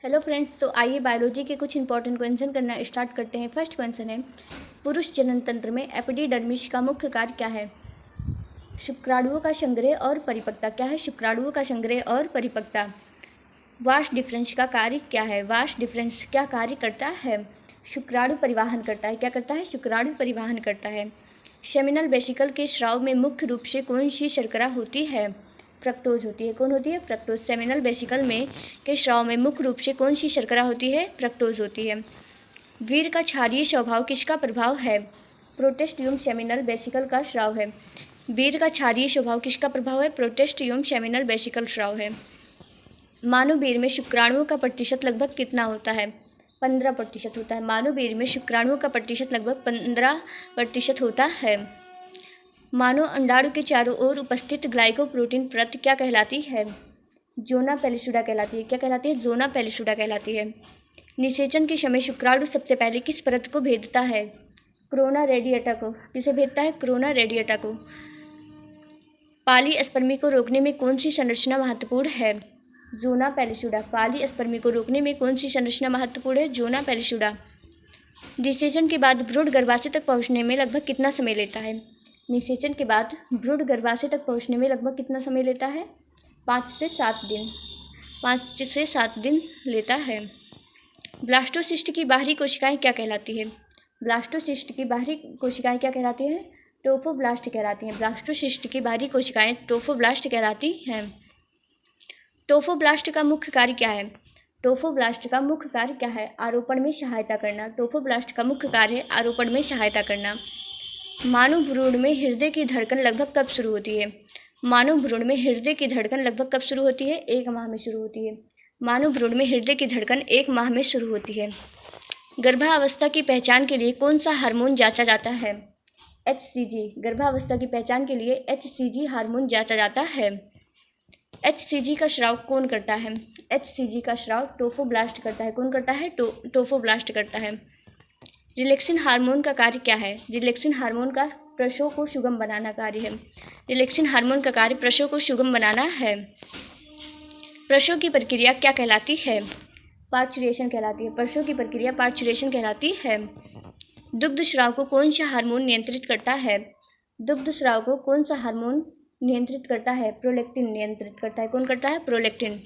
Hello friends, तो आइए biology के कुछ इंपॉर्टेंट क्वेश्चन करना स्टार्ट करते हैं। फर्स्ट क्वेश्चन है, पुरुष जनन तंत्र में एपिडिडर्मिस का मुख्य कार्य क्या है? शुक्राणुओं का संग्रह और परिपक्वता। क्या है? शुक्राणुओं का संग्रह और परिपक्वता। वाश डिफरेंस का कार्य क्या है? वाश डिफरेंस क्या कार्य करता है? शुक्राणु परिवहन करता है। क्या करता है? शुक्राणु परिवहन करता है। सेमिनल वेसिकल के स्राव में मुख्य रूप से कौन सी शर्करा होती है? फ्रक्टोज होती है। कौन होती है? फ्रक्टोज। सेमिनल वेसिकल में के स्राव में मुख्य रूप से कौन सी शर्करा होती है? फ्रक्टोज होती है। वीर का क्षारीय स्वभाव किसका प्रभाव है? प्रोटेस्टियम सेमिनल वेसिकल का स्राव है। वीर का क्षारीय स्वभाव किसका प्रभाव है? प्रोटेस्टियम सेमिनल वेसिकल स्राव है। मानव वीर में शुक्राणुओं का प्रतिशत लगभग कितना होता है? 15% होता है। मानव वीर में शुक्राणुओं का प्रतिशत लगभग 15% होता है। मानव अंडाणु के चारों ओर उपस्थित ग्लाइकोप्रोटीन परत क्या कहलाती है? ज़ोना पेलिसुडा कहलाती है। क्या कहलाती है? ज़ोना पेलिसुडा कहलाती है। निषेचन के समय शुक्राणु सबसे पहले किस परत को भेदता है? कोरोना रेडिएटा को। किसे भेदता है? कोरोना रेडिएटा को। पॉलीस्पर्मी को रोकने में कौन सी संरचना महत्वपूर्ण है? ज़ोना पेलिसुडा। पॉलीस्पर्मी को रोकने में कौन सी संरचना महत्वपूर्ण है? ज़ोना पेलिसुडा। निषेचन के बाद भ्रूण गर्भाशय तक पहुंचने में लगभग कितना समय लेता है? निषेचन के बाद भ्रूण गर्भाशय तक पहुंचने में लगभग कितना समय लेता है? 5 से 7 दिन। 5 से 7 दिन लेता है। ब्लास्टोसिस्ट की बाहरी कोशिकाएं क्या कहलाती है? ब्लास्टोसिस्ट की बाहरी कोशिकाएं क्या कहलाती हैं? ट्रोफोब्लास्ट कहलाती हैं। ब्लास्टोसिस्ट की बाहरी कोशिकाएं ट्रोफोब्लास्ट कहलाती हैं। ट्रोफोब्लास्ट का मुख्य कार्य क्या है? ट्रोफोब्लास्ट का मुख्य कार्य क्या है? आरोपण में सहायता करना। ट्रोफोब्लास्ट का मुख्य कार्य है आरोपण में सहायता करना। मानव भ्रूण में हृदय की धड़कन लगभग कब शुरू होती है? मानव भ्रूण में हृदय की धड़कन लगभग कब शुरू होती है? 1 माह में शुरू होती है। मानव भ्रूण में हृदय की धड़कन 1 माह में शुरू होती है। गर्भावस्था की पहचान के लिए कौन सा हार्मोन जांचा जाता है? HCG। गर्भावस्था की पहचान के लिए HCG हार्मोन जांचा जाता है। HCG का स्राव कौन करता है? HCG का स्राव ट्रोफोब्लास्ट करता है। कौन करता है? ट्रोफोब्लास्ट करता है। रिलैक्सिन हार्मोन का कार्य क्या है? रिलैक्सिन हार्मोन का प्रसव को सुगम बनाना कार्य है। रिलैक्सिन हार्मोन का कार्य प्रसव को सुगम बनाना है। प्रसव की प्रक्रिया क्या कहलाती है? पार्चुरेशन कहलाती है। प्रसव की प्रक्रिया पार्चुरेशन कहलाती है। दुग्ध स्राव को कौन सा हार्मोन नियंत्रित करता है? दुग्ध स्राव को कौन सा हार्मोन नियंत्रित करता है? प्रोलैक्टिन नियंत्रित करता है। कौन करता है? प्रोलैक्टिन।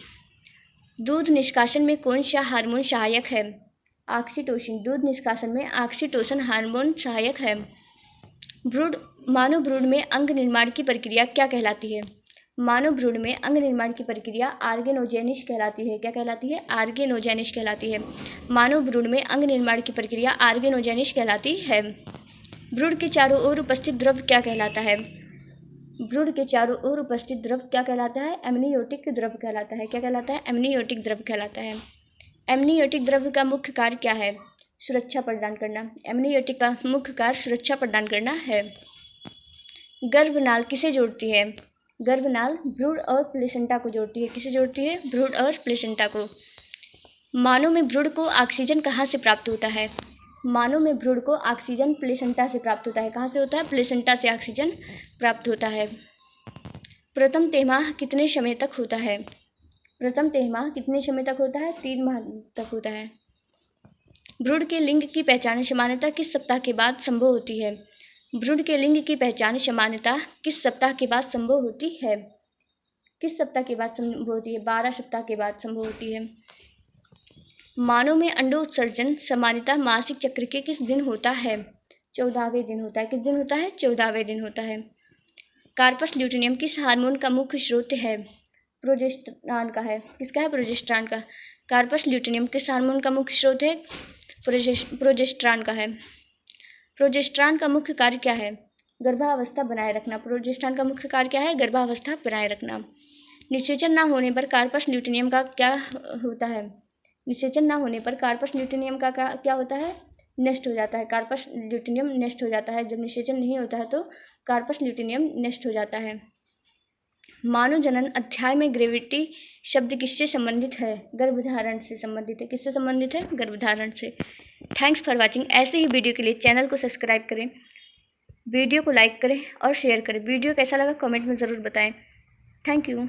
दूध निष्कासन में कौन सा हार्मोन सहायक है? ऑक्सीटोसिन। दूध निष्कासन में ऑक्सीटोसिन हार्मोन सहायक है। मानव भ्रूण में अंग निर्माण की प्रक्रिया क्या कहलाती है? मानव भ्रूण में अंग निर्माण की प्रक्रिया ऑर्गेनोजेनिस कहलाती है। क्या कहलाती है? ऑर्गेनोजेनिस कहलाती है। मानव भ्रूण में अंग निर्माण की प्रक्रिया ऑर्गेनोजेनिस कहलाती है। भ्रूण के चारों ओर उपस्थित द्रव क्या कहलाता है? भ्रूण के चारों ओर उपस्थित द्रव क्या कहलाता है? एमनियोटिक द्रव कहलाता है। क्या कहलाता है? एमनियोटिक द्रव कहलाता है। एमनियोटिक द्रव का मुख्य कार्य क्या है? सुरक्षा प्रदान करना। एमनियोटिक का मुख्य कार्य सुरक्षा प्रदान करना है। गर्भनाल किसे जोड़ती है? गर्भनाल भ्रूण और प्लेसेंटा को जोड़ती है। किसे जोड़ती है? भ्रूण और प्लेसेंटा को। मानव में भ्रूण को ऑक्सीजन कहाँ से प्राप्त होता है? मानव में भ्रूण को ऑक्सीजन प्लेसेंटा से प्राप्त होता है। कहाँ से होता है? प्लेसेंटा से ऑक्सीजन प्राप्त होता है। प्रथम तिमाह कितने समय तक होता है? प्रथम तिमाह कितने समय तक होता है? 3 माह तक होता है। भ्रूण के लिंग की पहचान सामान्यतः किस सप्ताह के बाद संभव होती है? भ्रूण के लिंग की पहचान सामान्यतः किस सप्ताह के बाद संभव होती है? किस सप्ताह के बाद संभव होती है? 12 सप्ताह के बाद संभव होती है। मानव में अंडोत्सर्जन सामान्यतः मासिक चक्र के किस दिन होता है? 14वें दिन होता है। किस दिन होता है? 14वें दिन होता है। कार्पस ल्यूटेनियम किस हार्मोन का मुख्य स्रोत है? प्रोजेस्टेरॉन का है। किसका है? प्रोजेस्टेरॉन का। कार्पस ल्यूटेनियम किस हार्मोन का मुख्य स्रोत है? प्रोजेस्टेरॉन का है। प्रोजेस्टेरॉन का मुख्य कार्य क्या है? गर्भावस्था बनाए रखना। प्रोजेस्टेरॉन का मुख्य कार्य क्या है? गर्भावस्था बनाए रखना। निषेचन न होने पर कार्पस ल्यूटेनियम का क्या होता है? निषेचन न होने पर कार्पस ल्यूटेनियम का क्या होता है? नष्ट हो जाता है। कार्पस ल्यूटेनियम नष्ट हो जाता है। जब निषेचन नहीं होता है तो कार्पस ल्यूटेनियम नष्ट हो जाता है। मानव जनन अध्याय में ग्रेविटी शब्द किससे संबंधित है? गर्भधारण से संबंधित है। किससे संबंधित है? गर्भधारण से। Thanks for watching. ऐसे ही वीडियो के लिए चैनल को सब्सक्राइब करें, वीडियो को लाइक करें और शेयर करें। वीडियो कैसा लगा कमेंट में ज़रूर बताएं। Thank you.